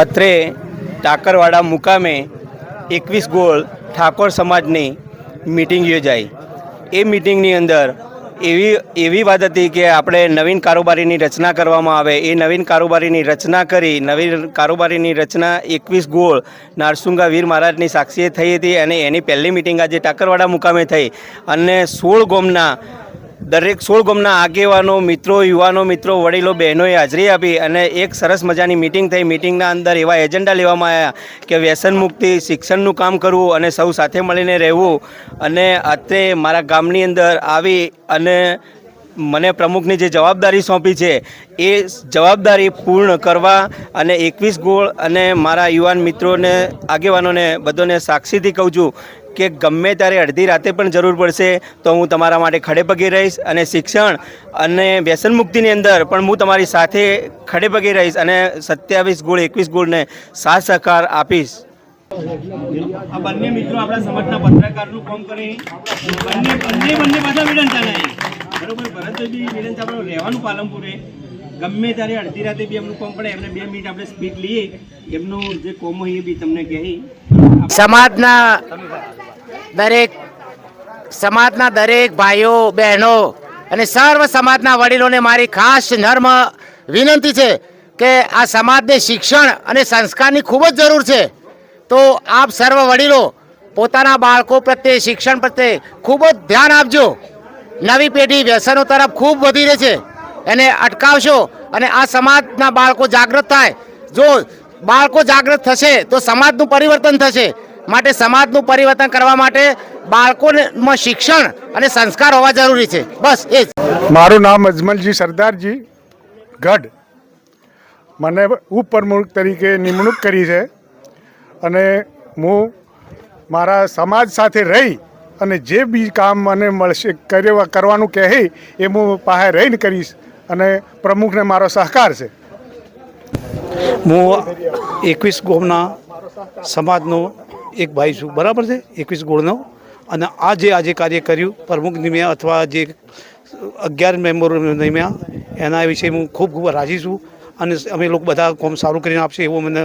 અત્રે ટાકરવાડા મુકામે 21 ગોળ ઠાકોર સમાજની મીટિંગ યોજાઈ। એ મીટિંગની અંદર એવી વાત હતી કે આપણે નવીન કારોબારીની રચના કરવામાં આવે। એ નવીન કારોબારીની રચના કરી નવીન કારોબારીની રચના 21 ગોળ નારસુંગા વીર મહારાજની સાક્ષીએ થઈ હતી અને એની પહેલી મીટિંગ આજે ટાકરવાડા મુકામે થઈ અને 16 ગામના દરેક 16 ગામના આગેવાનો મિત્રો યુવાનો મિત્રો વડીલો બહેનોએ હાજરી આપી અને એક સરસ મજાની મીટિંગ થઈ। મીટિંગના અંદર એવા એજન્ડા લેવામાં આવ્યા કે વ્યસન મુક્તિ શિક્ષણનું કામ કરવું અને સૌ સાથે મળીને રહેવું। અને અત્રે મારા ગામની અંદર આવી અને મને પ્રમુખની જે જવાબદારી સોંપી છે એ જવાબદારી પૂર્ણ કરવા અને 21 ગોળ અને મારા યુવાન મિત્રોને આગેવાનોને બધાને સાક્ષીથી કહું છું કે ગમે ત્યારે અડધી રાતે પણ જરૂર પડશે તો હું તમારા માટે ખડે પગે રહીશ અને શિક્ષણ અને વ્યસન મુક્તિની અંદર પણ હું તમારી સાથે ખડે પગે રહીશ અને 27 ગોળ 21 ગોળને સાથ સહકાર આપીશ। આ બંને મિત્રો આપણા સમાજના પત્રકારનું કામ કરે બંને પાછા વિડંતા નહીં બરોબર। ભરતભાઈ વિડંતા આપણે રહેવાનું પાલનપુરે ગમે ત્યારે અડધી રાતે બી એમનું કામ પડે એમને 2 મિનિટ આપણે સ્પીડ લઈએ એમનું જે કોમ હોય એ બી તમને કહી। સમાજના દરેક ભાઈઓ બહેનો અને સર્વ સમાજના વડીલોને મારી ખાસ નર્મ વિનંતી છે કે આ સમાજને શિક્ષણ અને સંસ્કારની ખૂબ જ જરૂર છે। તો આપ સર્વ વડીલો પોતાના બાળકો પ્રત્યે શિક્ષણ પ્રત્યે ખૂબ જ ધ્યાન આપજો। નવી પેઢી વ્યસનો તરફ ખૂબ વધી રહી છે એને અટકાવશો અને આ સમાજના બાળકો જાગૃત થાય। જો બાળકો જાગૃત થશે તો સમાજનું પરિવર્તન થશે। માટે સમાજનું પરિવર્તન કરવા માટે બાળકોમાં શિક્ષણ અને સંસ્કાર હોવા જરૂરી છે। બસ એ જ। મારું નામ અજમલજી સરદારજી ગઢ। મને ઉપપ્રમુખ તરીકે નિમણૂક કરી છે અને હું મારા સમાજ સાથે રહી અને જે બી કામ મને મળશે કરવાનું કહે એ હું પાસે રહીને કરીશ અને પ્રમુખને મારો સહકાર છે। હું 21 ગામના સમાજનો એક ભાઈ છું બરાબર છે 21 ગોળનો અને આજે કાર્ય કર્યું પ્રમુખ નિમ્યા અથવા જે 11 મેમ્બરો નિમ્યા એના વિશે હું ખૂબ રાજી છું અને અમે લોકો બધા કામ સારું કરીને આપશે એવું મને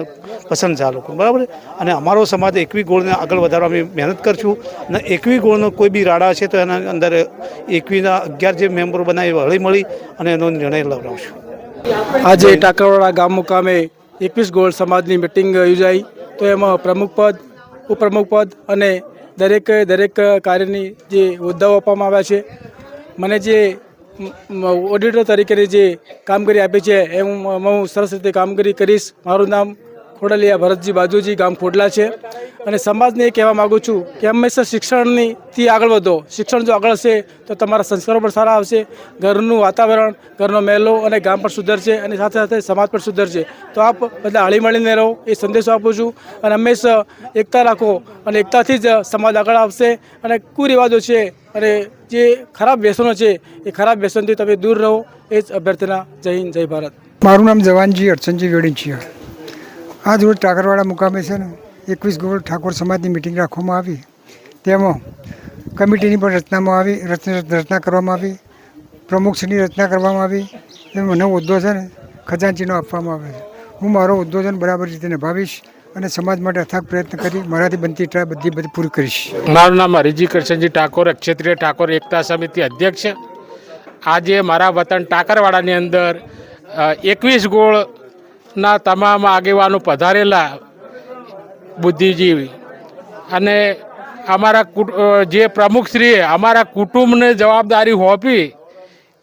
પસંદ છે આ લોકો બરાબર। અને અમારો સમાજ 21 ગોળને આગળ વધારવા અમે મહેનત કરશું અને 21 ગોળનો કોઈ બી રાડા છે તો એના અંદર 21ના 11 જે મેમ્બરો બનાવી હળી મળી અને એનો નિર્ણય લવડાવશું। આજે ટાકરવાડા ગામ મુકામે 21 ગોળ સમાજની મિટિંગ યોજાઈ તો એમાં પ્રમુખ પદ ઉપપ્રમુખ પદ અને દરેક કાર્યની જે હોદ્દાઓ આપવામાં આવ્યા છે। મને જે ઓડિટર તરીકેની જે કામગીરી આપી છે એ હું સરસ રીતે કામગીરી કરીશ। મારું નામ ખોડલિયા ભરતજી બાજુજી ગામ ખોડલા છે અને સમાજને એ કહેવા માગું છું કે હંમેશા શિક્ષણથી આગળ વધો। શિક્ષણ જો આગળ હશે તો તમારા સંસ્કારો પણ સારા આવશે, ઘરનું વાતાવરણ ઘરનો મહેલો અને ગામ પણ સુધરશે અને સાથે સાથે સમાજ પણ સુધરશે। તો આપ બધા હળી મળીને રહો એ સંદેશો આપું છું અને હંમેશા એકતા રાખો અને એકતાથી જ સમાજ આગળ આવશે અને કુરિવાજો છે અને જે ખરાબ વ્યસનો છે એ ખરાબ વ્યસનથી તમે દૂર રહો એ જ અભ્યર્થના। જય હિન્દ જય ભારત। મારું નામ જવાનજી અડસનજી વેડીચિયા। આજ રોજ ટાકરવાડા મુકામે છે ને 21 ગોળ ઠાકોર સમાજની મિટિંગ રાખવામાં આવી। તેમાં કમિટીની પણ રચના કરવામાં આવી, પ્રમુખશ્રીની રચના કરવામાં આવી। એમાં મને હોદ્દો છે ને ખજાનચીનો આપવામાં આવે છે। હું મારો હોદ્દો છે ને બરાબર રીતે નિભાવીશ અને સમાજ માટે અથાગ પ્રયત્ન કરી મારાથી બનતી ટ્રાય બધી પૂરી કરીશ। મારું નામ હરિજી કરશનજી ઠાકોર, ક્ષેત્રીય ઠાકોર એકતા સમિતિ અધ્યક્ષ। આજે મારા વતન ટાકરવાડાની અંદર 21 ગોળના તમામ આગેવાનો પધારેલા બુદ્ધિજીવી અને અમારા જે પ્રમુખશ્રીએ અમારા કુટુંબને જવાબદારી સોંપી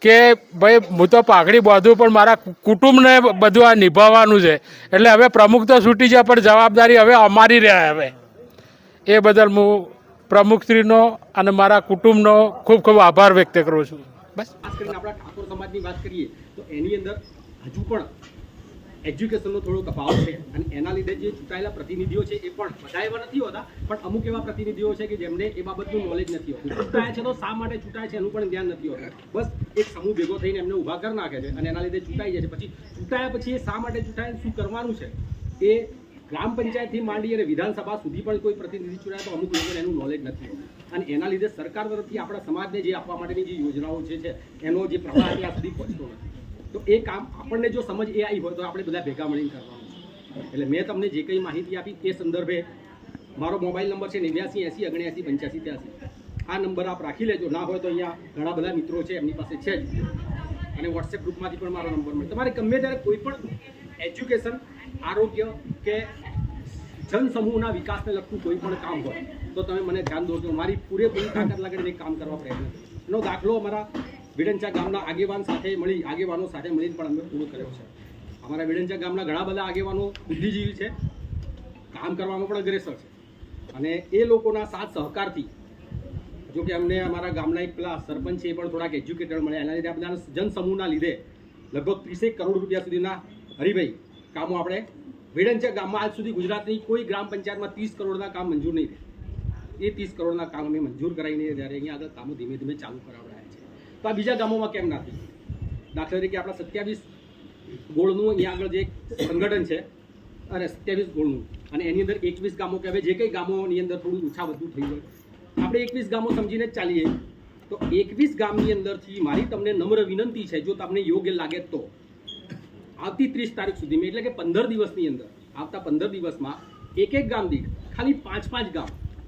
કે ભાઈ હું તો પાઘડી બાંધું પણ મારા કુટુંબને બધું આ નિભાવવાનું છે એટલે હવે પ્રમુખ તો છૂટી જાય પણ જવાબદારી હવે અમારી રહે। હવે એ બદલ હું પ્રમુખશ્રીનો અને મારા કુટુંબનો ખૂબ ખૂબ આભાર વ્યક્ત કરું છું। બસ ખાસ કરીને આપણા ઠાકોર સમાજની વાત કરીએ તો એની અંદર હજુ પણ એજ્યુકેશનનો થોડો કપાવ છે અને એના લીધે જે ચૂંટાયેલા પ્રતિનિધિઓ છે એ પણ બધા એવા નથી હોતા પણ અમુક એવા પ્રતિનિધિઓ છે કે જેમને એ બાબતનું નોલેજ નથી હોતું। ચૂંટાયા છે તો શા માટે ચૂંટાય છે એનું પણ ધ્યાન નથી હોતું। બસ એક સમૂહ ભેગો થઈને એમને ઊભા કરી નાખે છે અને એના લીધે ચૂંટાઈ જાય છે। પછી ચૂંટાયા પછી એ શા માટે ચૂંટાય શું કરવાનું છે એ ગ્રામ પંચાયતથી માંડી અને વિધાનસભા સુધી પણ કોઈ પ્રતિનિધિ ચૂંટાય તો અમુક લોકોને એનું નોલેજ નથી હોતું અને એના લીધે સરકાર તરફથી આપણા સમાજને જે આપવા માટેની જે યોજનાઓ છે એનો જે પ્રવાહ ત્યાં સુધી પહોંચતો નથી। તો એ કામ આપણને જો સમજ એ આવી હોય તો આપણે બધા ભેગા મળીને કરવાનું છે। એટલે મેં તમને જે કંઈ માહિતી આપી તે સંદર્ભે મારો મોબાઈલ નંબર છે 89 80 79 85 83. આ નંબર આપ રાખી લેજો. ના હોય તો અહીંયા ઘણા બધા મિત્રો છે એમની પાસે છે જ, અને વોટ્સએપ ગ્રુપમાંથી પણ મારો નંબર મળે. તમારે ગમે ત્યારે કોઈ પણ એજ્યુકેશન, આરોગ્ય કે જનસમૂહના વિકાસને લગતું કોઈ પણ કામ હોય તો તમે મને ધ્યાન દો કે મારી પૂરેપૂરી તાકાત લાગીને કામ કરવા પ્રયત્ન કરીશ. એનો દાખલો અમારા વિડંચા ગામના આગેવાનો સાથે મળીને પણ અમે પૂરો કર્યો છે. અમારા વિડંચા ગામના ઘણા બધા આગેવાનો બુદ્ધિજીવી છે, કામ કરવામાં પણ અગ્રેસર છે, અને એ લોકોના સાથ સહકારથી જો કે અમને અમારા ગામના એક પેલા સરપંચ છે એ પણ થોડાક એજ્યુકેટેડ મળ્યા. એના લીધે આ બધા જનસમૂહના લીધે લગભગ 30 કરોડ રૂપિયા સુધીના હરિભાઈ કામો આપણે વિડંચા ગામમાં આજ સુધી ગુજરાતની કોઈ ગ્રામ પંચાયતમાં 30 કરોડના કામ મંજૂર નહીં રહે. એ 30 કરોડના કામ અમે મંજૂર કરાવીને જ્યારે અહીંયા આગળ કામો ધીમે ધીમે ચાલુ કરાવડાયા છે. તો આ બીજા ગામોમાં કેમ નથી? દાખલા તરીકે આપણા 27 ગોળનું અહીંયા આગળ જે સંગઠન છે, અને 27 ગોળનું, અને એની અંદર 21 ગામો કે હવે જે કંઈ ગામોની અંદર થોડું ઓછા વધુ થયું હોય, આપણે 21 ગામો સમજીને જ ચાલીએ. તો 21 ગામની અંદરથી મારી તમને નમ્ર વિનંતી છે, જો તમને યોગ્ય લાગે તો આવતી 30 તારીખ સુધીમાં, એટલે કે 15 દિવસની અંદર, આવતા 15 દિવસમાં એક ગામ દીઠ ખાલી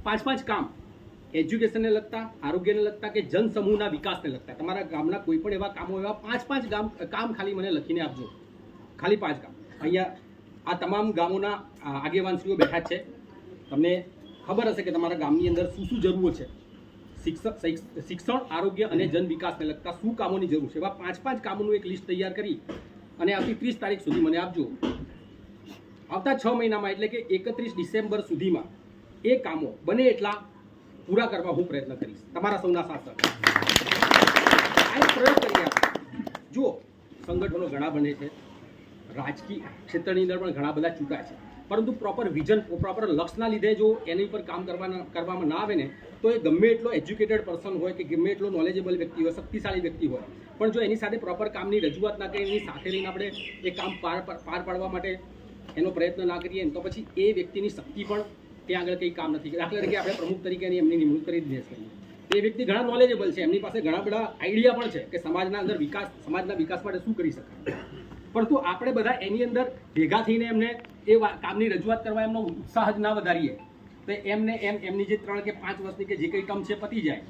5 કામ એજ્યુકેશનને લગતા, આરોગ્યને લગતા કે જનસમૂહના વિકાસને લગતા, તમારા ગામના કોઈ પણ એવા કામો, એવા 5 કામ ખાલી મને લખીને આપજો. ખાલી 5 કામ. અહીંયા આ તમામ ગામોના આગેવાનશ્રીઓ બેઠા છે. તમને ખબર હશે કે તમારા ગામની અંદર શું જરૂર છે. શિક્ષણ, આરોગ્ય અને જન વિકાસને લગતા શું કામોની જરૂર છે, એવા 5 કામોનું એક લિસ્ટ તૈયાર કરી અને આવતી 30 તારીખ સુધી મને આપજો. આવતા 6 મહિનામાં, એટલે કે 31 ડિસેમ્બર સુધીમાં એ કામો બને એટલા પૂરા કરવા હું પ્રયત્ન કરીશ, તમારા સૌના સાથ સાથે. આ એક પ્રયોગ કરી આપણે. જુઓ, સંગઠનો ઘણા બને છે, રાજકીય ક્ષેત્રની અંદર પણ ઘણા બધા ચૂંટાય છે, પરંતુ પ્રોપર વિઝન, પ્રોપર લક્ષ્યના લીધે જો એની પર કામ કરવામાં ના આવે ને, તો એ ગમે એટલો એજ્યુકેટેડ પર્સન હોય કે ગમે એટલો નોલેજેબલ વ્યક્તિ હોય, શક્તિશાળી વ્યક્તિ હોય, પણ જો એની સાથે પ્રોપર કામની રજૂઆત ના કરીએ, એની સાથે રહીને આપણે એ કામ પાર પાડવા માટે એનો પ્રયત્ન ના કરીએ, તો પછી એ વ્યક્તિની શક્તિ પણ ત્યાં આગળ કંઈ કામ નથી. દાખલા તરીકે આપણે પ્રમુખ તરીકેની એમની નિમણૂક કરી દીધી છે. એ વ્યક્તિ ઘણા નોલેજેબલ છે, એમની પાસે ઘણા બધા આઈડિયા પણ છે કે સમાજના અંદર સમાજના વિકાસ માટે શું કરી શકાય, પરંતુ આપણે બધા એની અંદર ભેગા થઈને એમને એ કામની રજૂઆત કરવા એમનો ઉત્સાહ જ ના વધારીએ તો એમની જે 3 કે 5 વર્ષની કે જે કંઈ કામ છે પતી જાય,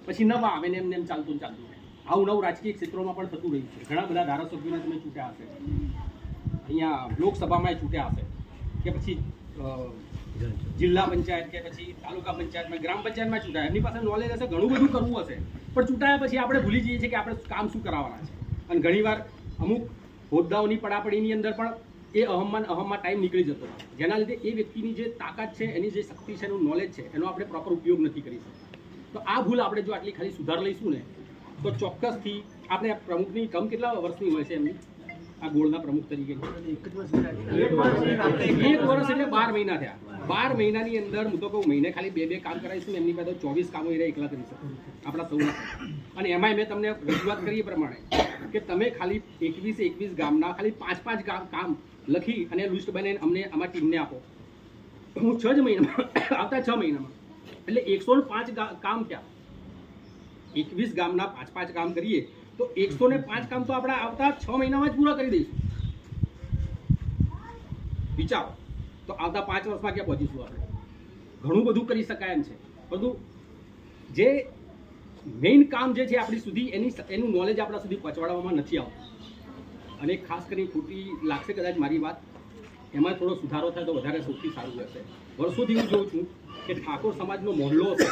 પછી નવા આવે ને એમ ચાલતું રહે. આવું નવું રાજકીય ક્ષેત્રોમાં પણ થતું રહ્યું છે. ઘણા બધા ધારાસભ્યોને તમે ચૂંટ્યા હશે, અહીંયા લોકસભામાં ચૂંટ્યા હશે, કે પછી જિલ્લા પંચાયત કે પછી તાલુકા પંચાયતમાં, ગ્રામ પંચાયતમાં ચૂંટાયા. એમની પાસે નોલેજ હશે, ઘણું બધું કરવું હશે, પણ ચૂંટાયા પછી આપણે ભૂલી જઈએ છીએ કે આપણે કામ શું કરાવવાના છે. અને ઘણીવાર અમુક હોદ્દાઓની પડાપડીની અંદર પણ એ અહમમાં ટાઈમ નીકળી જતો, જેના લીધે એ વ્યક્તિની જે તાકાત છે, એની જે શક્તિ છે, એનું નોલેજ છે, એનો આપણે પ્રોપર ઉપયોગ નથી કરી શકતા. તો આ ભૂલ આપણે જો આટલી ખાલી સુધાર લઈશું ને, તો ચોક્કસથી આપણે પ્રમુખની ટર્મ કેટલા વર્ષની હોય છે એમની, આ ગોળના પ્રમુખ તરીકે 1 વર્ષ એટલે 12 મહિના થયા. 12 મહિનાની અંદર હું તો કહું, મહિને ખાલી 2 કામ કરાવીશું, એમની પાસે 24 કામો એ એકલા કરી શકે આપણા સૌના. અને એમાંય મેં તમને રજૂઆત કરી એ પ્રમાણે કે તમે ખાલી 21 ગામના ખાલી 5 કામ લખી અને લિસ્ટ બનાવીને અમને અમારી ટીમને આપો. હું 6 જ મહિનામાં, આવતા 6 મહિનામાં, એટલે 105 કામ થયા. 21 ગામના 5 કામ કરીએ તો 105 કામ તો આપણે આવતા 6 મહિનામાં જ પૂરા કરી દઈશું. વિચારો તો આવતા 5 વર્ષમાં ક્યાં પહોંચીશું આપણે? ઘણું બધું કરી શકાય એમ છે, પરંતુ જે મેઇન કામ જે છે આપણી સુધી એનું નોલેજ આપણા સુધી પહોંચાડવામાં નથી આવતું. અને ખાસ કરીને ખોટી લાગશે કદાચ મારી વાત, એમાં થોડો સુધારો થાય તો વધારે સૌથી સારું રહેશે. વર્ષોથી હું જોઉં છું કે ઠાકોર સમાજનો મોહલ્લો હશે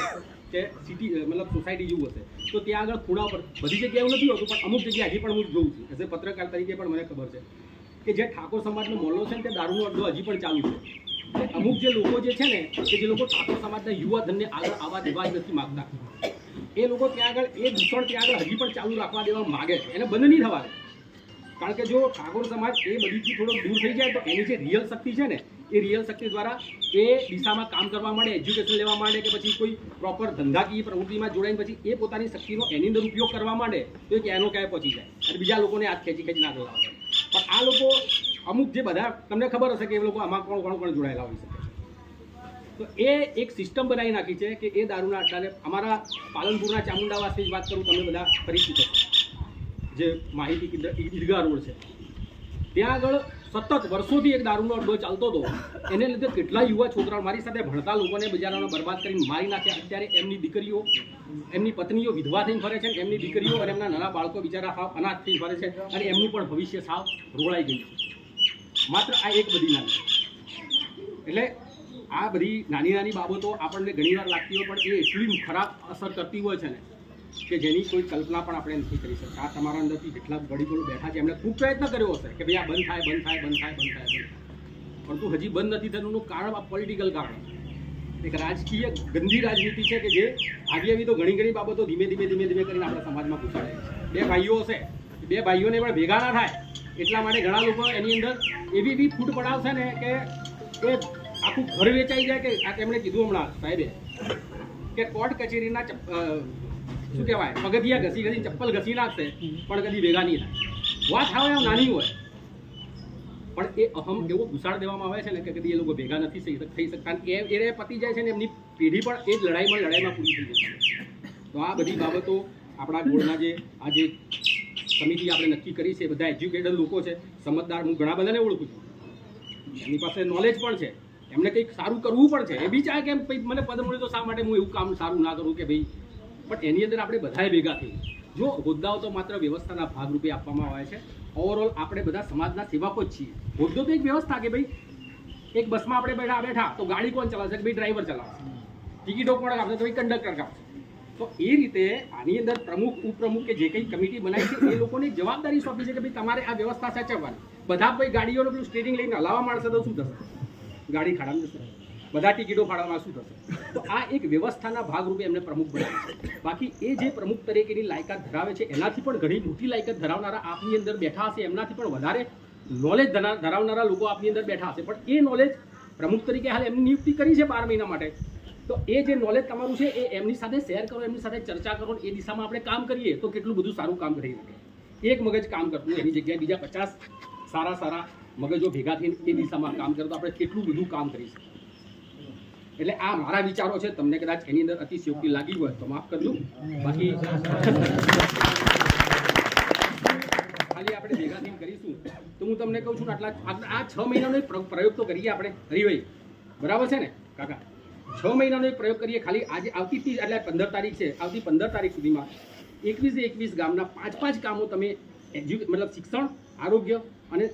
કે સિટી મતલબ સોસાયટી જેવું હશે, તો ત્યાં આગળ ખૂણા પર બધી જગ્યાએ એવું નથી હોતું, પણ અમુક જગ્યાએ હજી પણ હું જોઉં છું. એઝ એ પત્રકાર તરીકે પણ મને ખબર છે કે જે ઠાકોર સમાજનો મોહલ્લો છે ને, તે દારૂનો અડ્ડો હજી પણ ચાલુ છે. એટલે અમુક જે લોકો જે છે ને, કે જે લોકો ઠાકોર સમાજના યુવા ધનને આગળ આવવા દેવા જ નથી માગતા, એ લોકો ત્યાં આગળ એ દૂષણ ત્યાં આગળ હજી પણ ચાલુ રાખવા દેવા માગે છે. એને બંધ નહીં થવા દે, કારણ કે જો ઠાકોર સમાજ એ બધીથી થોડો દૂર થઈ જાય તો એની જે રિયલ શક્તિ છે ને, એ રિયલ શક્તિ દ્વારા એ દિશામાં કામ કરવા માંડે, એજ્યુકેશન લેવા માંડે, કે પછી કોઈ પ્રોપર ધંધાકીય પ્રવૃત્તિમાં જોડાઈને પછી એ પોતાની શક્તિનો એની અંદર ઉપયોગ કરવા માંડે, તો એ ક્યાંનો ક્યાંય પહોંચી જાય અને બીજા લોકોને હાથ ખેંચી ના કરવા. પણ આ લોકો અમુક જે બધા તમને ખબર હશે કે એ લોકો આમાં કોણ જોડાયેલા હોઈ શકે, તો એ એક સિસ્ટમ બનાવી નાખી છે કે એ દારૂના અડ્ડાને, અમારા પાલનપુરના ચામુંડાવાસની જ વાત કરું, તમે બધા પરિચિત હશો, જે માહિતી ઈદગાહ રોડ છે, ત્યાં આગળ સતત વર્ષોથી એક દારૂનો અડ્ડો ચાલતો હતો, એને લીધે કેટલા યુવા છોકરાઓ મારી સાથે ભણતા લોકોને બિચારાઓને બરબાદ કરીને મારી નાખ્યા. અત્યારે એમની દીકરીઓ, એમની પત્નીઓ વિધવા થઈને ફરે છે, એમની દીકરીઓ અને એમના નાના બાળકો બિચારા સાવ અનાથ થઈને ફરે છે, અને એમનું પણ ભવિષ્ય સાવ રોળાઈ ગયું છે માત્ર આ એક બધી નાની. એટલે આ બધી નાની નાની બાબતો આપણને ઘણીવાર લાગતી હોય, પણ એ એટલી ખરાબ અસર કરતી હોય છે ને કે જેની કોઈ કલ્પના પણ આપણે નથી કરી શકતા. આ તમારા અંદરથી જેટલા વડીલો બેઠા છે એમણે ખૂબ પ્રયત્ન કર્યો હશે કે ભાઈ આ બંધ થાય, બંધ થાય, બંધ થાય, બંધ થાય, પરંતુ હજી બંધ નથી થતું. એનું કારણ આ પોલિટિકલ કારણ, એક રાજકીય ગંદી રાજનીતિ છે કે જે આવી તો ઘણી બાબતો ધીમે ધીમે કરીને આપણા સમાજમાં ઘૂસાડે છે. બે ભાઈઓ હશે, બે ભાઈઓને પણ ભેગા ના થાય એટલા માટે ઘણા લોકો એની અંદર એવી ફૂટ પડાવશે ને કે આખું ઘર વેચાઈ જાય. કે આ તેમણે કીધું હમણાં સાહેબે કે કોર્ટ કચેરીના શું કહેવાય પગથિયા ઘસી ચપ્પલ ઘસી નાખશે પણ કદી ભેગા નહીં થાય. વાત આવે એમ નાની હોય પણ એ અહમ એવો ઘુસાડ દેવામાં આવે છે ને કે કદી એ લોકો ભેગા નથી થઈ શકતા. એ પતી જાય છે ને એમની પેઢી પણ એ જ લડાઈમાં પૂરી થઈ જશે. તો આ બધી બાબતો આપણા ગોળના જે આ જે સમિતિ આપણે નક્કી કરી છે, બધા એજ્યુકેટેડ લોકો છે, સમજદાર. હું ઘણા બધાને ઓળખું છું, એમની પાસે નોલેજ પણ છે, એમને કંઈક સારું કરવું પણ છે. એ બી ચાહે કે મને પદ મળ્યું તો શા માટે હું એવું કામ સારું ના કરું કે ભાઈ, પણ એની અંદર આપણે બધાએ ભેગા થઈ. જો હોદ્દાઓ તો માત્ર વ્યવસ્થાના ભાગરૂપે આપવામાં આવે છે. ઓવરઓલ આપણે બધા સમાજના સેવકો જ છીએ. હોદ્દો તો એક વ્યવસ્થા કે ભાઈ એક બસમાં આપણે બેઠા તો ગાડી કોણ ચલાવશે કે ભાઈ ડ્રાઈવર ચલાવશે, ટિકિટો કોણ કાપશે તો ભાઈ કંડક્ટર કાપશે. તો એ રીતે આની અંદર પ્રમુખ ઉપપ્રમુખ કે જે કંઈ કમિટી બનાવી છે એ લોકોને જવાબદારી સોંપી છે કે ભાઈ તમારે આ વ્યવસ્થા સાચવવાની. બધા ભાઈ ગાડીઓનું પેલું સ્ટેરિંગ લઈને હલાવવા માંડશે તો શું થશે? ગાડી ખાડામાં જશે. બધા ટિકિટો ફાળવામાં શું થશે? તો આ એક વ્યવસ્થાના ભાગરૂપે એમને પ્રમુખ બનાવ્યા છે. બાકી એ જે પ્રમુખ તરીકેની લાયકાત ધરાવે છે એનાથી પણ ઘણી મોટી લાયકાત ધરાવનારા આપની અંદર બેઠા હશે, એમનાથી પણ વધારે નોલેજ ધરાવનારા લોકો આપની અંદર બેઠા હશે. પણ એ નોલેજ પ્રમુખ તરીકે હાલ એમની નિયુક્તિ કરી છે 12 મહિના માટે. તો એ જે નોલેજ તમારું છે એ એમની સાથે શેર કરો, એમની સાથે ચર્ચા કરો, એ દિશામાં આપણે કામ કરીએ તો કેટલું બધું સારું કામ કરી શકે. એક મગજ કામ કરતું એની જગ્યાએ બીજા 50 સારા મગજો ભેગા થઈને એ દિશામાં કામ કરે તો આપણે કેટલું બધું કામ કરી શકીએ. એટલે આ મારા વિચારો છે. તમને કદાચ એની અંદર અતિશયોક્તિ લાગી હોય તો માફ કરજો. બાકી ખાલી આપણે ભેગા થઈને કરીશું તો હું તમને કહું છું આટલા આ 6 મહિનાનો એક પ્રયોગ તો કરીએ આપણે. હરિભાઈ બરાબર છે ને કાકા? 6 મહિનાનો એક પ્રયોગ કરીએ. ખાલી આજે આવતી 30 એટલે 15 તારીખ છે, આવતી 15 તારીખ સુધીમાં 21 ગામના 5 કામો તમે મતલબ શિક્ષણ, આરોગ્ય અને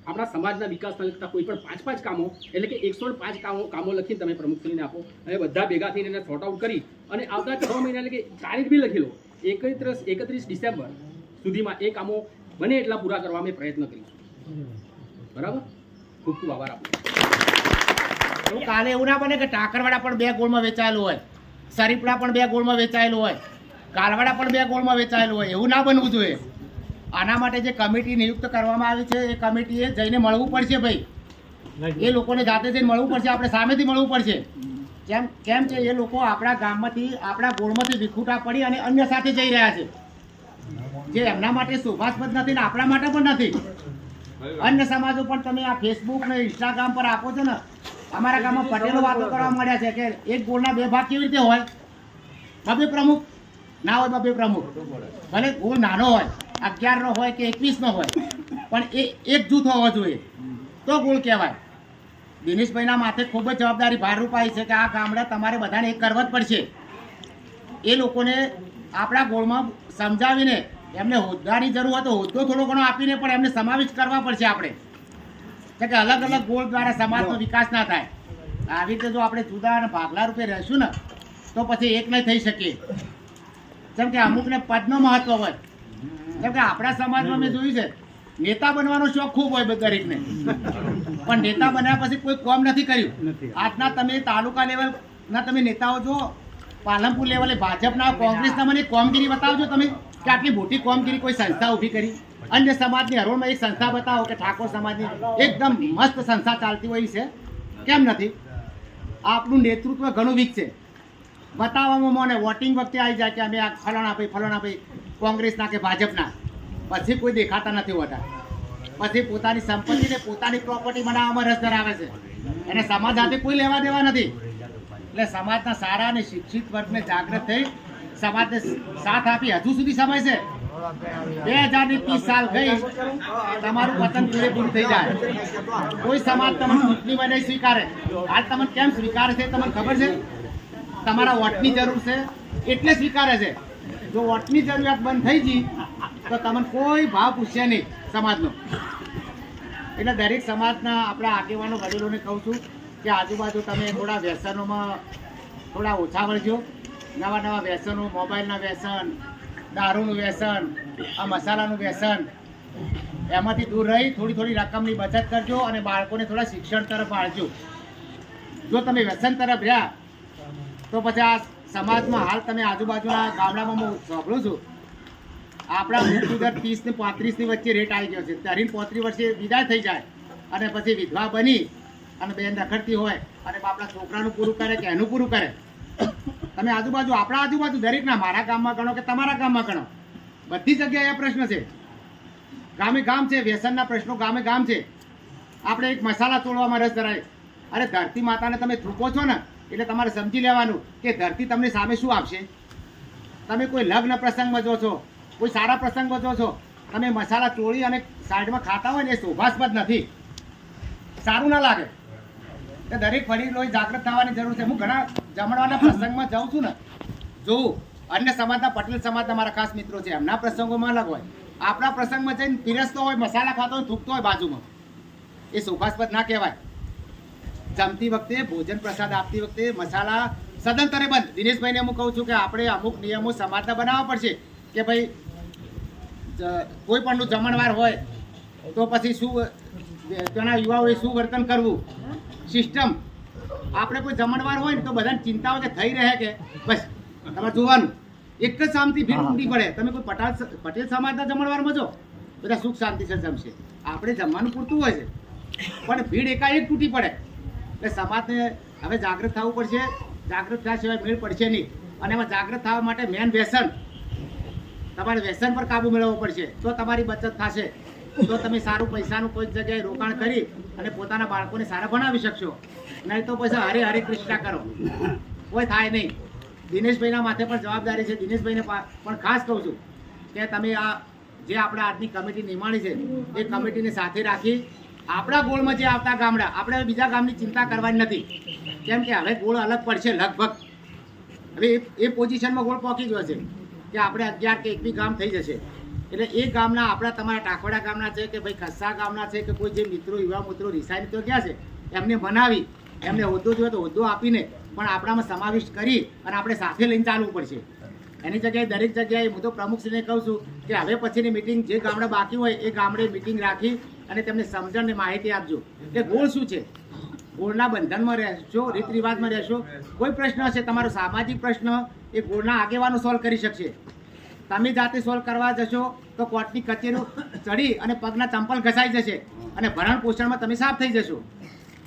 આપણા સમાજના વિકાસને લગતા કોઈ પણ 5 કામો એટલે કે 105 કામો લખીને તમે પ્રમુખશ્રીને આપો અને બધા ભેગા થઈને એને સોર્ટ આઉટ કરી અને આવતા 6 મહિના એટલે કે તારીખ બી લખી લો 31 ડિસેમ્બર સુધીમાં એ કામો બને એટલા પૂરા કરવા અમે પ્રયત્ન કરીશું. બરાબર? ખૂબ ખૂબ આભાર આપો. કાલે એવું ના બને કે ટાકરવાડા પણ 2 ગોળમાં વેચાયેલું હોય, સરીપડા પણ 2 ગોળમાં વેચાયેલું હોય, કાલવાડા પણ 2 ગોળમાં વેચાયેલું હોય. એવું ના બનવું જોઈએ. આના માટે જે કમિટી નિયુક્ત કરવામાં આવી છે એ કમિટીએ જઈને મળવું પડશે ભાઈ. એ લોકોને જાતે જઈને મળવું પડશે, આપણે સામેથી મળવું પડશે. કેમ કે એ લોકો આપણા ગામમાંથી આપણા ગોળમાંથી વિખૂટા પડી અને અન્ય સાથે જઈ રહ્યા છે જે એમના માટે શોભાસ્પદ નથી ને આપણા માટે પણ નથી. અન્ય સમાજો પણ તમે આ ફેસબુક ને ઇન્સ્ટાગ્રામ પર આપો છો ને, અમારા ગામમાં પટેલો વાતો કરવા મળ્યા છે કે એક ગોળના 2 ભાગ કેવી રીતે હોય? 2 પ્રમુખ ના હોય, 2 પ્રમુખ ભલે ગોળ નાનો હોય, 11 નો હોય કે 21 નો હોય, પણ એ એક જૂથ હોવો જોઈએ તો ગોળ કહેવાય. દિનેશભાઈના માથે ખૂબ જ જવાબદારી ભારરૂપાઈ છે કે આ ગામડા તમારે બધાને એક કરવા જ પડશે. એ લોકોને આપણા ગોળમાં સમજાવીને એમને હોદ્દાની જરૂર હોય તો હોદ્દો થોડો ઘણો આપીને પણ એમને સમાવેશ કરવા પડશે આપણે. કે અલગ અલગ ગોળ દ્વારા સમાજનો વિકાસ ના થાય. આવી રીતે જો આપણે જુદા અને ભાગલા રૂપે રહેશું ને તો પછી એક નહીં થઈ શકીએ. જેમ કે અમુકને પદનો મહત્વ હોય, જેમ કે આપણા સમાજમાં મેં જોયું છે નેતા બનવાનો શોખ ખૂબ હોય દરેકને, પણ નેતા બન્યા પછી કોઈ કામ નથી કર્યું. આજના તમે તાલુકા લેવલના તમે નેતાઓ જો, પાલનપુર લેવલે ભાજપના, કોંગ્રેસના, મને કામગીરી બતાવજો તમે કે આટલી મોટી કામગીરી કોઈ સંસ્થા ઊભી કરી. અન્ય સમાજની હરોળમાં એક સંસ્થા બતાવો કે ઠાકોર સમાજની એકદમ મસ્ત સંસ્થા ચાલતી હોય છે, કેમ નથી? આપણું નેતૃત્વ ઘણું વીક છે. બતાવવામાં મને વોટિંગ વખતે આવી જાય કે અમે આ ફલાણા ભાઈ કોંગ્રેસના કે ભાજપના, પછી કોઈ દેખાતા નથી હોતા. પછી પોતાની સંપત્તિને પોતાની પ્રોપર્ટી બનાવવામાં રસ ધરાવે છે અને સમાજ સાથે કોઈ લેવા દેવા નથી. એટલે સમાજના સારા અને શિક્ષિત વર્ગને જાગૃત થઈ સમાજને સાથ આપી હજુ સુધી સમય છે 2030 સાલ ગઈ, તમારું વતન પૂરેપૂરું થઈ જાય. કોઈ સમાજ તમને ચૂંટણીમાં નહીં સ્વીકારે. આજ તમને કેમ સ્વીકારે છે તમને ખબર છે? તમારા વોટની જરૂર છે એટલે સ્વીકારે છે. જો વોટની જરૂરિયાત બંધ થઈ ગઈ તો તમને કોઈ ભાવ પૂછશે નહીં સમાજનો. એટલે દરેક સમાજના આપણા આગેવાનો વડીલોને કહું છું કે આજુબાજુ તમે થોડા વ્યસનોમાં થોડા ઓછા વળજો. નવા નવા વ્યસનો, મોબાઈલના વ્યસન, દારૂનું વ્યસન, આ મસાલાનું વ્યસન, એમાંથી દૂર રહી થોડી થોડી રકમની બચત કરજો અને બાળકોને થોડા શિક્ષણ તરફ વાળજો. જો તમે વ્યસન તરફ રહ્યા તો પછી આ સમાજમાં હાલ તમે આજુબાજુના ગામડામાં હું સાંભળું છું આપણા મૃત્યુ દર 30 ને 35 ની વચ્ચે રેટ આવી ગયો છે. 30-35 વર્ષે વિદાય થઈ જાય અને પછી વિધવા બની અને બેન રખડતી હોય અને આપણા છોકરાનું પૂરું કરે કે એનું પૂરું કરે. તમે આજુબાજુ આપણા આજુબાજુ દરેકના, મારા ગામમાં ગણો કે તમારા ગામમાં ગણો, બધી જગ્યાએ આ પ્રશ્ન છે. ગામે ગામ છે, વ્યસનના પ્રશ્નો ગામે ગામ છે. આપણે એક મસાલા તોડવામાં રસ ધરાય. અરે ધરતી માતાને તમે થૂકો છો ને એટલે તમારે સમજી લેવાનું કે ધરતી તમને સામે શું આપશે. તમે કોઈ લગ્ન પ્રસંગમાં જો છો, કોઈ સારા પ્રસંગમાં જો છો, તમે મસાલા ચોળી અને સાઈડમાં ખાતા હોય ને એ શોભાસ્પદ નથી, સારું ના લાગે. તો દરેક વડીલોએ જાગૃત થવાની જરૂર છે. હું ઘણા જમણવાના પ્રસંગમાં જાઉં છું ને, જોઉં અન્ય સમાજના, પટેલ સમાજના મારા ખાસ મિત્રો છે, એમના પ્રસંગોમાં અલગ હોય. આપણા પ્રસંગમાં જઈને પીરસતો હોય, મસાલા ખાતો હોય, થૂકતો હોય બાજુમાં, એ શોભાસ્પદ ના કહેવાય. જમતી વખતે, ભોજન પ્રસાદ આપતી વખતે મસાલા સદંતરે બંધ. દિનેશભાઈને હું કહું છું કે આપણે અમુક નિયમો સમાજના બનાવવા પડશે કે ભાઈ કોઈ પણનું જમણવાર હોય તો પછી શું તેના યુવાઓએ શું વર્તન કરવું. સિસ્ટમ આપણે કોઈ જમણવાર હોય ને તો બધાને ચિંતા હોય કે થઈ રહે કે બસ તમારે જોવાનું એક જ શાંતિ ભીડ ઉમટી પડે. તમે કોઈ પટેલ સમાજના જમણવારમાં જો બધા સુખ શાંતિસર જમશે. આપણે જમવાનું પૂરતું હોય છે પણ ભીડ એકાએક તૂટી પડે. એટલે સમાજને હવે જાગૃત થવું પડશે. જાગૃત થયા સિવાય મેળ પડશે નહીં. અને એમાં જાગૃત થવા માટે મેન વ્યસન, તમારે વ્યસન પર કાબુ મેળવવો પડશે તો તમારી બચત થશે. તો તમે સારું પૈસાનું કોઈ જગ્યાએ રોકાણ કરી અને પોતાના બાળકોને સારા ભણાવી શકશો. નહીં તો પછી હરે હરે કૃષ્ણા કરો, કોઈ થાય નહીં. દિનેશભાઈના માથે પણ જવાબદારી છે. દિનેશભાઈને પણ ખાસ કહું છું કે તમે આ જે આપણા આજની કમિટી નિમાણી છે એ કમિટીને સાથે રાખી આપણા ગોળમાં જે આવતા ગામડા, આપણે બીજા ગામની ચિંતા કરવાની નથી. કેમ કે હવે ગોળ અલગ પડશે લગભગ. હવે એ પોઝિશનમાં ગોળ પહોંચી ગયો છે કે આપણે 11 કે 21 ગામ થઈ જશે. એટલે એ ગામના આપણા તમારા ટાકોડા ગામના છે કે ભાઈ ખસ્સા ગામના છે કે કોઈ જે મિત્રો, યુવા મિત્રો રિસાઈને તો ગયા છે, એમને બનાવી, એમને હોદ્દો જોઈએ તો હોદ્દો આપીને પણ આપણામાં સમાવિષ્ટ કરી અને આપણે સાથે લઈને ચાલવું પડશે. એની જગ્યાએ દરેક જગ્યાએ હું તો પ્રમુખશ્રીને કહું છું કે હવે પછીની મિટિંગ જે ગામડા બાકી હોય એ ગામડે મિટિંગ રાખી અને તેમને સમજણની માહિતી આપજો કે ગોળ શું છે. ગોળના બંધનમાં રહેશો, રીત રિવાજમાં રહેશો. કોઈ પ્રશ્ન હશે તમારો સામાજિક પ્રશ્ન એ ગોળના આગેવાનો સોલ્વ કરી શકશે. તમે જાતે સોલ્વ કરવા જશો તો કોર્ટની કચેરીઓ ચડી અને પગના ચંપલ ઘસાઈ જશે અને ભરણ પોષણમાં તમે સાફ થઈ જશો.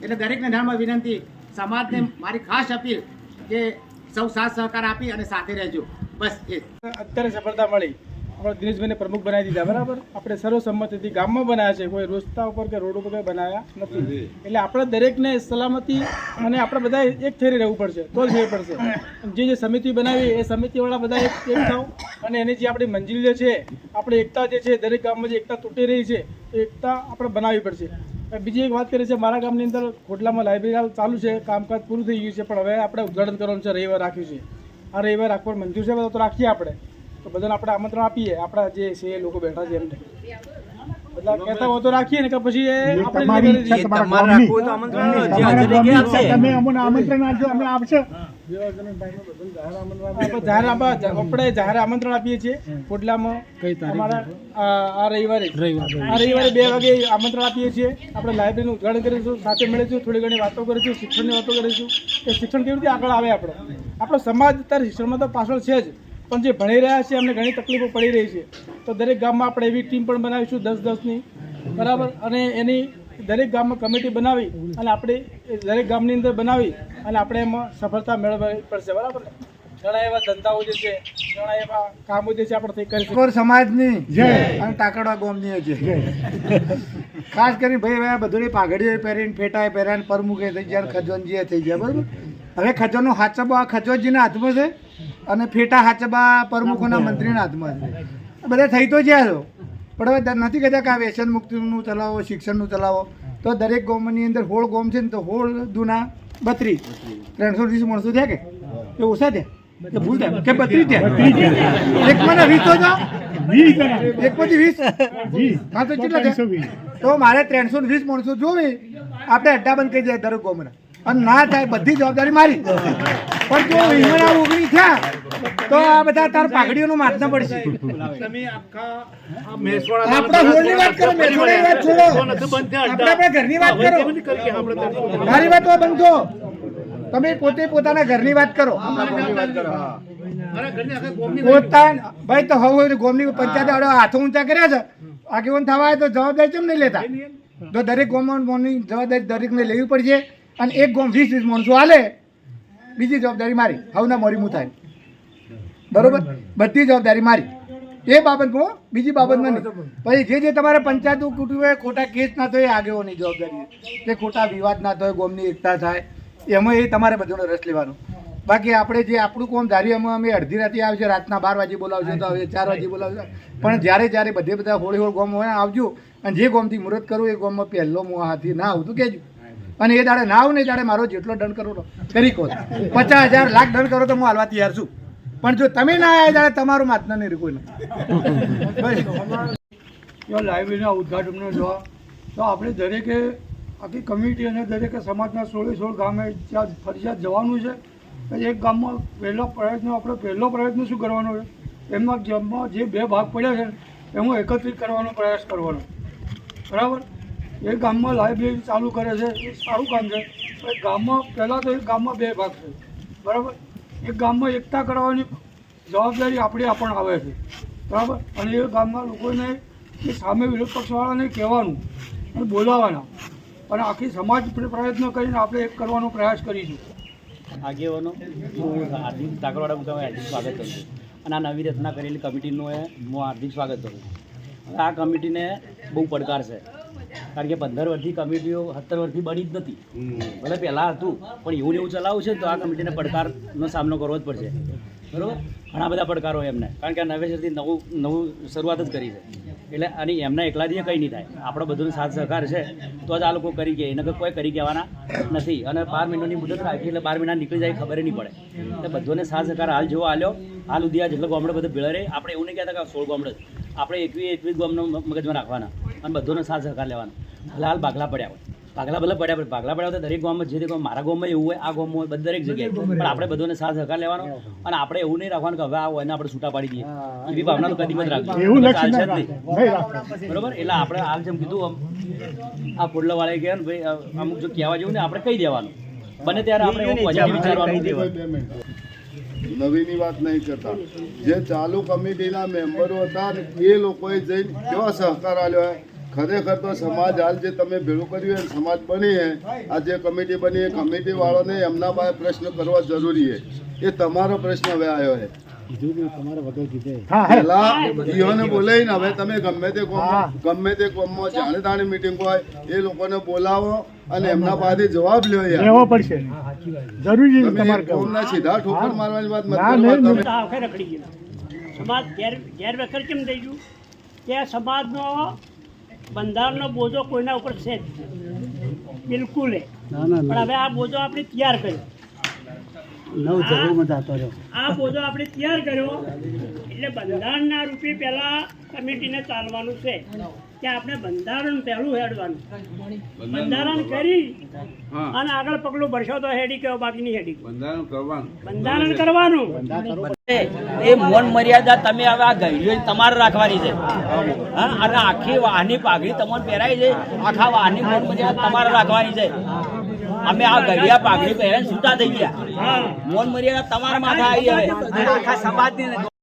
એટલે દરેકને ધર્મ વિનંતી, સમાજને મારી ખાસ અપીલ કે સૌ સાથ સહકાર આપી અને સાથે રહેજો. બસ એ અત્યારે સફળતા મળી. આપણે દિનેશભાઈને પ્રમુખ બનાવી દીધા, બરાબર. આપણે સર્વસંમતિથી ગામમાં બનાવ્યા છે, કોઈ રસ્તા ઉપર કે રોડ ઉપર કંઈ બનાવ્યા નથી. એટલે આપણે દરેકને સલામતી અને આપણે બધા એક થઈ રહેવું પડશે તો જ મેળ પડશે. જે સમિતિ બનાવી એ સમિતિવાળા બધા એક થાવ અને એની જે આપણી મંજિલ છે, આપણે એકતા જે છે, દરેક ગામમાં જે એકતા તૂટી રહી છે એ એકતા આપણે બનાવવી પડશે. બીજી એક વાત કરી છે, મારા ગામની અંદર ખોટલામાં લાઇબ્રેરી ચાલુ છે, કામકાજ પૂરું થઈ ગયું છે, પણ હવે આપણે ઉદ્ઘાટન કરવાનું છે, રવિવાર રાખ્યું છે. આ રવિવાર રાખવાનું મંજૂર છે તો રાખીએ આપણે, તો બધાને આપણે આમંત્રણ આપીએ. આપણા જે છે એ લોકો બેઠા છે એમને બધા કહેતા હોય તો રાખીએ ને કે પછી એ આપણે તમારે રાખવું હોય તો આમંત્રણ જે હાજરી કે આપશે. તમે અમને આમંત્રણ આપજો, અમે આવશે. આપણે જાહેર આમંત્રણ આપીએ છીએ ખોટલામાં અમારા આ રવિવારે 2 વાગે આમંત્રણ આપીએ છીએ. આપણે લાઇબ્રેરીનું ઉદ્ઘાટન કરીશું, સાથે મળીશું, થોડી ઘણી વાતો કરીશું, શિક્ષણની વાતો કરીશું કે શિક્ષણ કેવી રીતે આગળ આવે. આપણો સમાજ અત્યારે શિક્ષણમાં તો પાછળ છે જ, પણ જે ભણી રહ્યા છે એમને ઘણી તકલીફો પડી રહી છે. તો દરેક ગામમાં આપણે એવી ટીમ પણ બનાવીશું 10-10ની, બરાબર. અને એની દરેક ગામમાં કમિટી બનાવી અને આપણે દરેક ગામની અંદર બનાવી અને આપણે એમાં સફળતા મેળવવી પડશે, બરાબર. ઘણા એવા ધંધાઓ જે છે, ઘણા એવા કામો જે છે આપણે કરી શકીએ. સમાજની જય અને ટાકરવા ગામની જય. ખાસ કરીને ભાઈ બધું પાઘડીઓ પહેરીને, ફેટાએ પહેરીને પ્રમુખે થઈ ગયા, ખજોનજીએ થઈ ગયા, બરાબર. હવે ખજોનો હાચબો આ ખજોનજીના હાથમાં છે અને ફેટા હાચબા પ્રમુખોના મંત્રીના હાથમાં છે. બધા થઈ તો જ્યાં છો પણ હવે નથી કહેતા કે આ વ્યસન મુક્તિનું ચલાવો, શિક્ષણનું ચલાવો. તો દરેક ગામની અંદર 16 ગામ છે ને તો 16 દુના 32 320 માણસો થયા કે એ ઓછા થયા કે ભૂલ થાય કે 32 થયા? એકમાં 20 તો જાઓ, 1 હા તો કેટલા થયા? તો મારે 320 માણસો જોવે આપણે અડ્ડા બંધ કરી દે દરેક ગામના અને ના થાય બધી જવાબદારી મારી. પણ જો હિંમણા 19 થયા તો આ બધા તાર પાઘડીઓનું માથના પડશે. આપણા હોળની વાત કરો, મેસોડાની વાત છોડો, આપણા ઘરની વાત કરો. મારી વાત તો બંધ છો, તમે પોતે પોતાના ઘરની વાત કરો. ભાઈ તો હવે ગોમની પંચાયત હાથો ઊંચા કર્યા છે, આગેવાન થવા આવે તો જવાબદારી કેમ નહીં લેતા? તો દરેક ગામની જવાબદારી દરેકને લેવી પડશે. અને એક ગામ 20 માણસો હાલે, બીજી જવાબદારી મારી. હવના મોરી મું થાય બરોબર, બધી જવાબદારી મારી એ બાબતમાં, બીજી બાબતમાં નહીં. પછી જે તમારે પંચાયતો કુટુંબે ખોટા કેસ ના થાય એ આગેવાની જવાબદારી છે, કે ખોટા વિવાદ ના થાય, ગામની એકતા થાય, એમાં એ તમારે બધોનો રસ લેવાનો. બાકી આપણે જે આપણું કોમ ધારી એમાં અમે અડધી રાતે આવશે, રાતના 12 વાગે બોલાવશે તો હવે 4 વાગે બોલાવશે. પણ જ્યારે બધા હોળી ગામ હોય આવજો, અને જે ગામથી મુહૂર્ત કરું એ ગામમાં પહેલો હું હાથી ના આવું તો કહેજો. અને એ દાડે ના આવું ને દાડે મારો જેટલો દંડ કરો કરી કહો, 50,000 લાખ દંડ કરો તો હું હાલવા તૈયાર છું. પણ જો તમે ના આવ્યા ત્યારે તમારું માથના નહીં કોઈ નહીં. લાઇબ્રેરીના ઉદ્ઘાટનનો જોવા તો આપણે દરેકે આખી કમિટી અને દરેકે સમાજના 16 ગામે ત્યાં ફરજિયાત જવાનું છે. એક ગામમાં પહેલો પ્રયત્ન શું કરવાનો છે? એમના ગામમાં જે 2 ભાગ પડ્યા છે એમાં એકત્રિત કરવાનો પ્રયાસ કરવાનો, બરાબર? એક ગામમાં લાઇબ્રેરી ચાલુ કરે છે એ સારું કામ છે. ગામમાં પહેલાં તો એક ગામમાં 2 ભાગ છે, બરાબર? એક ગામમાં એકતા કરવાની જવાબદારી આપણી આપણને આવે છે, બરાબર? અને એ ગામના લોકોને એ સામે વિરોધ પક્ષવાળાને કહેવાનું અને બોલાવવાના, અને આખી સમાજ પ્રયત્ન કરીને આપણે એક કરવાનો પ્રયાસ કરીશું. આગેવાનો હું હાર્દિક ટાકરવાડા મુકામે હાર્દિક સ્વાગત કરું છું, અને આ નવી રચના કરેલી કમિટીનું હું હાર્દિક સ્વાગત કરું. આ કમિટીને બહુ પડકાર છે, કારણ કે 15 વર્ષથી કમિટીઓ 17 વર્ષથી બની જ નથી. ભલે પહેલાં હતું પણ એવું ને એવું ચલાવવું છે તો આ કમિટીને પડકારનો સામનો કરવો જ પડશે, બરાબર? ઘણા બધા પડકારો એમને, કારણ કે આ નવેસરથી નવું શરૂઆત જ કરી છે. એટલે અને એમના એકલાથી કંઈ નહીં થાય, આપણો બધોનો સાથ સહકાર છે તો જ આ લોકો કરી ગયા, એને કોઈ કરી કહેવાના નથી. અને 12 મહિનાની મુદત રાખી એટલે 12 મહિના નીકળી જાય ખબર નહીં પડે. એટલે બધોને સાથ સહકાર હાલ જેવો આલ્યો, હાલ સુધી આ જેટલો ગામડે બધો ભેળા રહે. આપણે એવું નહીં કહેતા કે 16 ગામડે, આપણે 21 ગામનો મગજમાં રાખવાના અને બધોનો સાથ સહકાર લેવાનો. હાલ ભાગલા પડ્યા હોય, ભાગલા પડ્યા હોય તો દરેક ગામમાં જે ગામ, મારા ગામમાં એવું હોય, આ ગામમાં હોય, દરેક જગ્યાએ. પણ આપણે બધોને સાથ સહકાર લેવાનો, અને આપણે એવું નહીં રાખવાનું કે હવે આ હોય ને આપણે છૂટા પાડી દઈએ, એવી ભાવના તો કદી જ રાખજો, ચાલશે જ નહીં, બરોબર? એટલે આપણે હાલ જેમ કીધું આ પોડલાવાળાએ કહે ને ભાઈ અમુક જો કહેવા જેવું ને આપણે કહી દેવાનું, બને ત્યારે આપણે એવું પોઝિટિવ વિચારવાનું. નવીની વાત નહીં કરતા, જે ચાલુ કમિટીના મેમ્બરો હતા ને એ લોકોએ જઈને કેવા સહકાર આપ્યો. ખરેખર તો સમાજ હાલ જે તમે ભેળું કર્યું હોય, સમાજ બની હે, આ જે કમિટી બની એ કમિટી વાળાને એમના પાસે પ્રશ્ન કરવા જરૂરી છે. એ તમારો પ્રશ્ન હવે આવ્યો છે. પેલા ઈઓને બોલાવીને હવે તમે ગમે તે કોમમાં જાણે તાણે મિટિંગ હોય એ લોકોને બોલાવો અને એમના પાસેથી જવાબ લેવો પડશે. જરૂરી કોમના સીધા ઠોકર મારવાની વાત મત કરો. સમાજ ગેરવખર કેમ થઈ ગયું કે સમાજનો બંધારણનો બોજો કોઈના ઉપર છે જ બિલકુલ. પણ હવે આ બોજો આપણે તૈયાર કર્યો, આ બોજો આપણે તૈયાર કર્યો એટલે બંધારણના રૂપે પહેલા કમિટીને ચાલવાનું છે કે આપણે બંધારણ પહેલું હેડવાનું, બંધારણ કરી અને આગળ પગલું ભરશો તો હેડી કયો, બાકી નહીં હેડી. બંધારણ કરવાનું એ મૌન મર્યાદા તમે હવે આ ગઈડીઓ તમારે રાખવાની છે. હા, અને આખી વાહની પાઘડી તમને પહેરાય છે, આખા વાહની મૌન મર્યાદા તમારે રાખવાની છે. અમે આ ગઢિયા પાઘડી પહેરીને છૂટા થઈ ગયા, મૌન મર્યાદા તમારા માથે આવી હવે આખા સમાજની